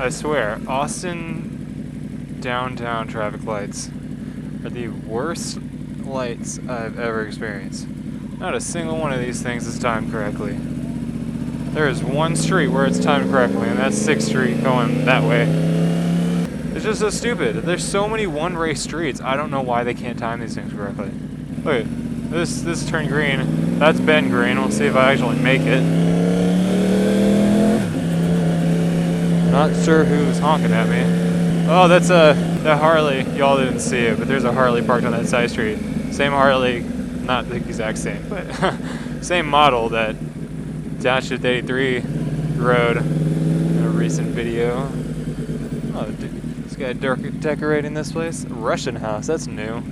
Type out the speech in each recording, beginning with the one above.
I swear, Austin downtown traffic lights are the worst lights I've ever experienced. Not a single one of these things is timed correctly. There is one street where it's timed correctly, and that's 6th Street going that way. It's just so stupid. There's so many one-way streets. I don't know why they can't time these things correctly. Look, this turned green. That's been green. We'll see if I actually make it. Not sure who's honking at me. Oh, that's that Harley. Y'all didn't see it, but there's a Harley parked on that side street. Same Harley, not the exact same, but same model that Downshift 83 rode in a recent video. Oh, dude, this guy decorating this place. Russian house, that's new.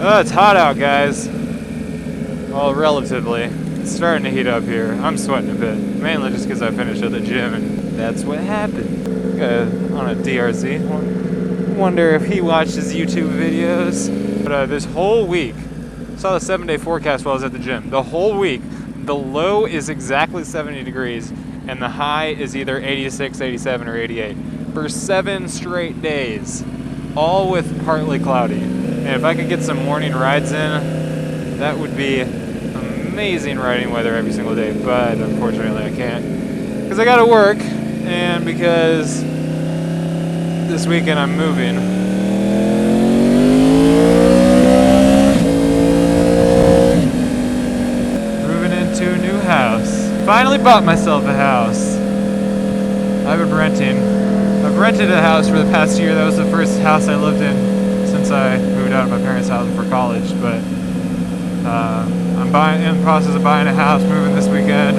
Oh, it's hot out, guys. Well, relatively. It's starting to heat up here. I'm sweating a bit, mainly just because I finished at the gym, and that's what happened. On a DRZ. Wonder if he watched his YouTube videos. But this whole week, saw the 7-day forecast while I was at the gym. The whole week, the low is exactly 70 degrees, and the high is either 86, 87, or 88 for 7 straight days, all with partly cloudy. And if I could get some morning rides in, that would be amazing riding weather every single day. But unfortunately, I can't because I gotta work, and because this weekend I'm moving. To a new house. Finally bought myself a house. I've been renting. I've rented a house for the past year. That was the first house I lived in since I moved out of my parents' house for college. But I'm in the process of buying a house, moving this weekend.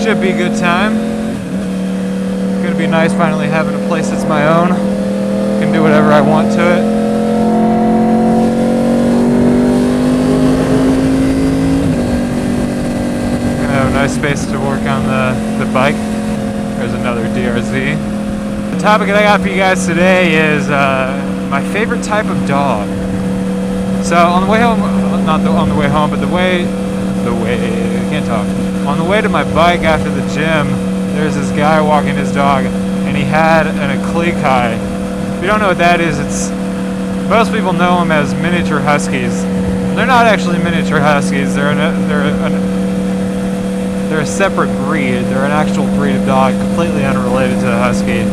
Should be a good time. It's gonna be nice finally having a place that's my own. Can do whatever I want to it. Nice space to work on the bike. There's another DRZ. The topic that I got for you guys today is my favorite type of dog. So on the way home, not on the way home, but I can't talk. On the way to my bike after the gym, there's this guy walking his dog, and he had an Aklikai. If you don't know what that is, most people know them as miniature huskies. They're not actually miniature huskies. They're a separate breed. They're an actual breed of dog, completely unrelated to a husky,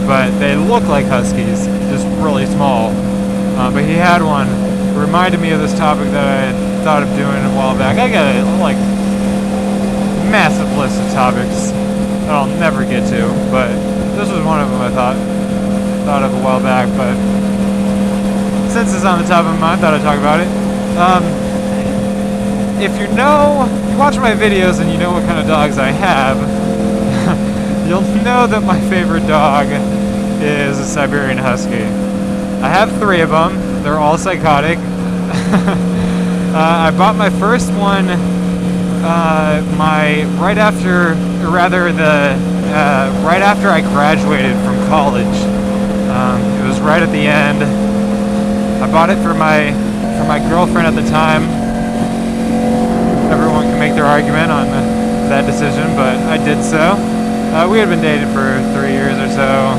but they look like huskies, just really small. But he had one. It reminded me of this topic that I thought of doing a while back. I got a massive list of topics that I'll never get to, but this was one of them I thought of a while back. But since it's on the top of my mind, I thought I'd talk about it. If you watch my videos and you know what kind of dogs I have, you'll know that my favorite dog is a Siberian Husky. I have 3 of them. They're all psychotic. I bought my first one right after I graduated from college. It was right at the end. I bought it for my girlfriend at the time. Everyone can make their argument on that decision, but I did so. We had been dating for 3 years or so.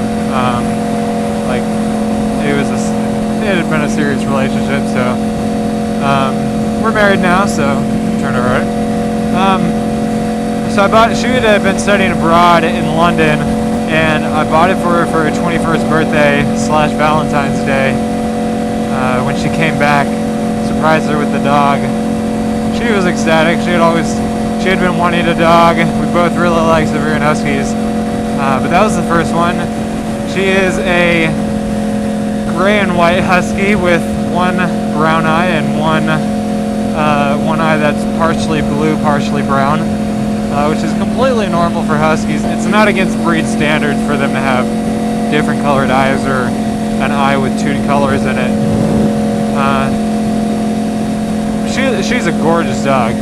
It had been a serious relationship, so we're married now, so it turned out right. So I bought it. She had been studying abroad in London, and I bought it for her 21st birthday / Valentine's Day. When she came back, surprised her with the dog. She was ecstatic. She had been wanting a dog. We both really like Siberian Huskies, but that was the first one. She is a gray and white husky with one brown eye and one eye that's partially blue, partially brown, which is completely normal for huskies. It's not against breed standards for them to have different colored eyes or an eye with 2 colors in it. She's a gorgeous dog.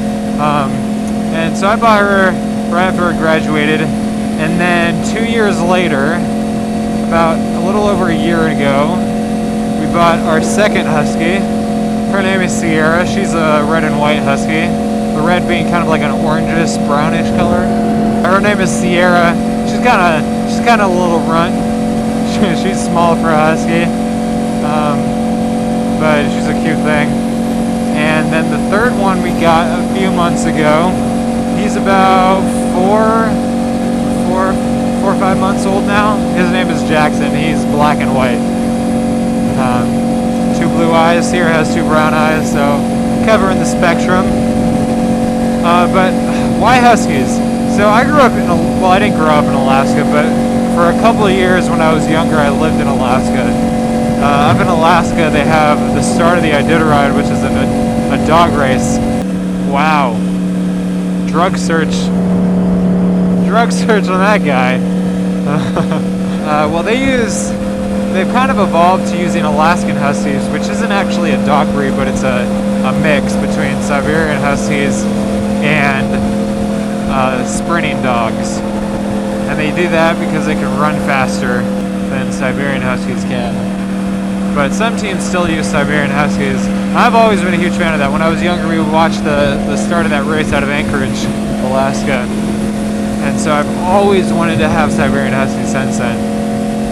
And so I bought her right after I graduated, and then 2 years later, about a little over a year ago, we bought our second husky. Her name is Sierra. She's a red and white husky, the red being kind of like an orangish, brownish color. Her name is Sierra. She's kind of a little runt. she's small for a husky, but she's a cute thing. And then the third one we got a few months ago. He's about four or 5 months old now. His name is Jackson. He's black and white. 2 blue eyes. Here has 2 brown eyes, so covering the spectrum. But why Huskies? So I grew up well, I didn't grow up in Alaska, but for a couple of years when I was younger, I lived in Alaska. Up in Alaska, they have the start of the Iditarod, which is a dog race. Wow. Drug search on that guy. Well, they've kind of evolved to using Alaskan Huskies, which isn't actually a dog breed, but it's a mix between Siberian Huskies and sprinting dogs. And they do that because they can run faster than Siberian Huskies can. But some teams still use Siberian Huskies. I've always been a huge fan of that. When I was younger, we would watch the start of that race out of Anchorage, Alaska. And so I've always wanted to have Siberian Huskies since then.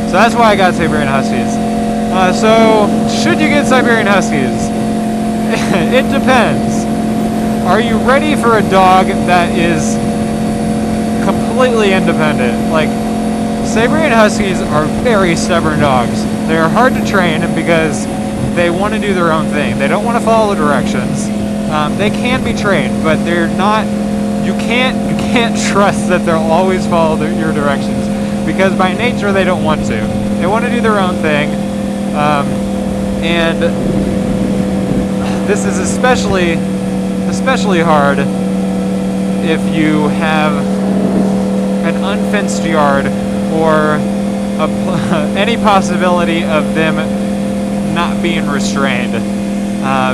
So that's why I got Siberian Huskies. So, should you get Siberian Huskies? It depends. Are you ready for a dog that is completely independent? Like, Siberian Huskies are very stubborn dogs. They are hard to train because they want to do their own thing. They don't want to follow directions. They can be trained, but they're not. You can't trust that they'll always follow your directions, because by nature they don't want to. They want to do their own thing, and this is especially hard if you have an unfenced yard or any possibility of them not being restrained,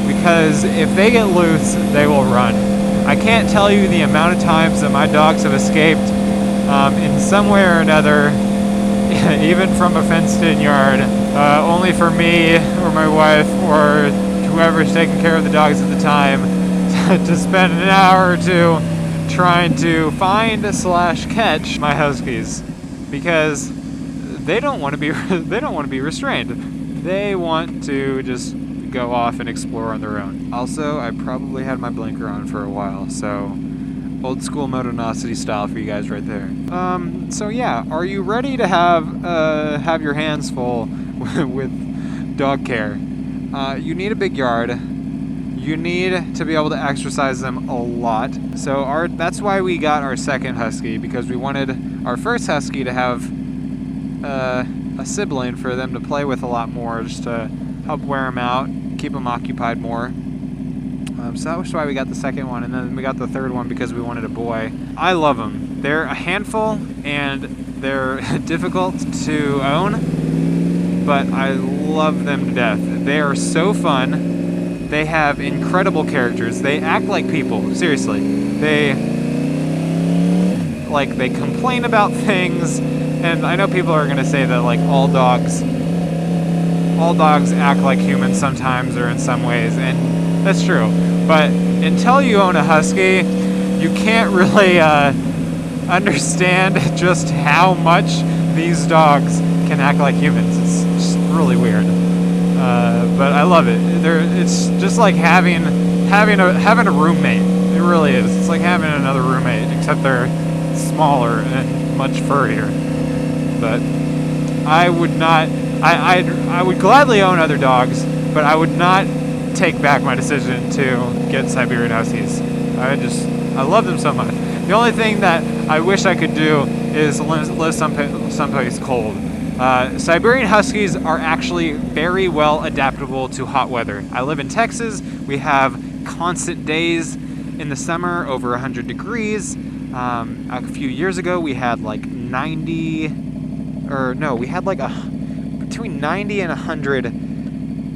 because if they get loose, they will run. I can't tell you the amount of times that my dogs have escaped in some way or another, even from a fenced-in yard, only for me or my wife or whoever's taking care of the dogs at the time to spend an hour or two trying to find / catch my Huskies, because they don't want to be restrained. They want to just go off and explore on their own. Also, I probably had my blinker on for a while, so old school Motonosity style for you guys right there. So yeah, are you ready to have your hands full with dog care? You need a big yard. You need to be able to exercise them a lot. So that's why we got our second Husky, because we wanted our first Husky to have a sibling for them to play with a lot more, just to help wear them out, keep them occupied more. So that was why we got the second one, and then we got the third one because we wanted a boy. I love them. They're a handful, and they're difficult to own, but I love them to death. They are so fun. They have incredible characters. They act like people, seriously. They complain about things, and I know people are gonna say that like all dogs act like humans sometimes or in some ways, and that's true. But until you own a Husky, you can't really understand just how much these dogs can act like humans. It's just really weird. But I love it. It's just like having a roommate. It really is. It's like having another roommate, except they're smaller and much furrier. But I would not. I would gladly own other dogs, but I would not take back my decision to get Siberian Huskies. I love them so much. The only thing that I wish I could do is live someplace cold. Siberian Huskies are actually very well adaptable to hot weather. I live in Texas. We have constant days in the summer over 100 degrees. A few years ago we had like between 90 and 100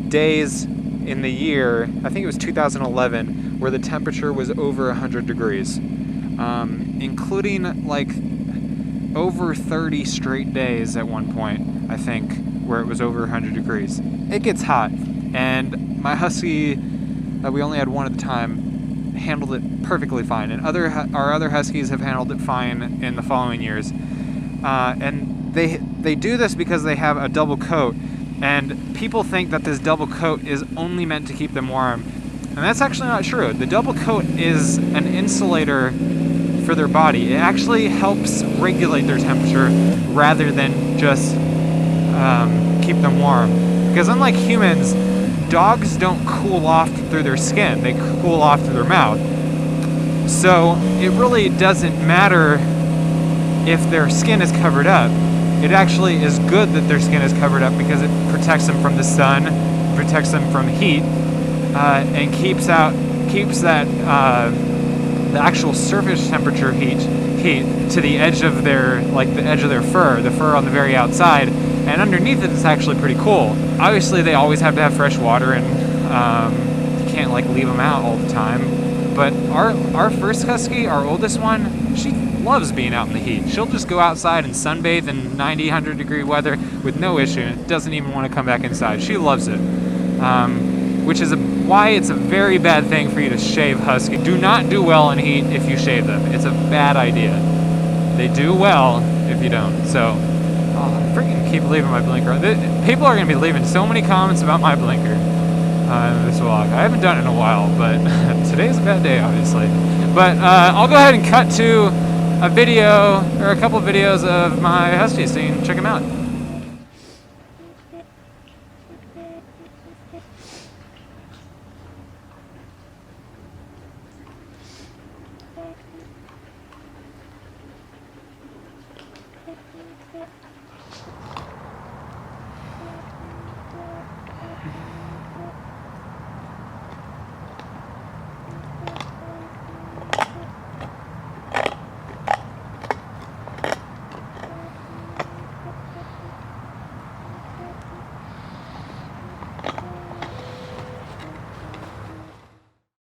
days in the year. I think it was 2011, where the temperature was over 100 degrees, including like over 30 straight days at one point, I think, where it was over 100 degrees. It gets hot, and my Husky, we only had one at the time, handled it perfectly fine, and our other Huskies have handled it fine in the following years. And they do this because they have a double coat, and people think that this double coat is only meant to keep them warm, and that's actually not true. The double coat is an insulator for their body. It actually helps regulate their temperature rather than just keep them warm. Because unlike humans, dogs don't cool off through their skin, they cool off through their mouth. So it really doesn't matter if their skin is covered up. It actually is good that their skin is covered up because it protects them from the sun, protects them from heat, and keeps that the actual surface temperature heat to the edge of their fur, the fur on the very outside, and underneath it, it's actually pretty cool. Obviously, they always have to have fresh water, and you can't like leave them out all the time. But our first husky, our oldest one, she loves being out in the heat. She'll just go outside and sunbathe in 90, 100 degree weather with no issue, and doesn't even want to come back inside. She loves it. Which is why it's a very bad thing for you to shave husky. Do not do well in heat if you shave them. It's a bad idea. They do well if you don't. So, I freaking keep leaving my blinker on. People are going to be leaving so many comments about my blinker in this vlog. I haven't done it in a while, but today's a bad day, obviously. But I'll go ahead and cut to a video, or a couple videos of my huskies so you can check them out.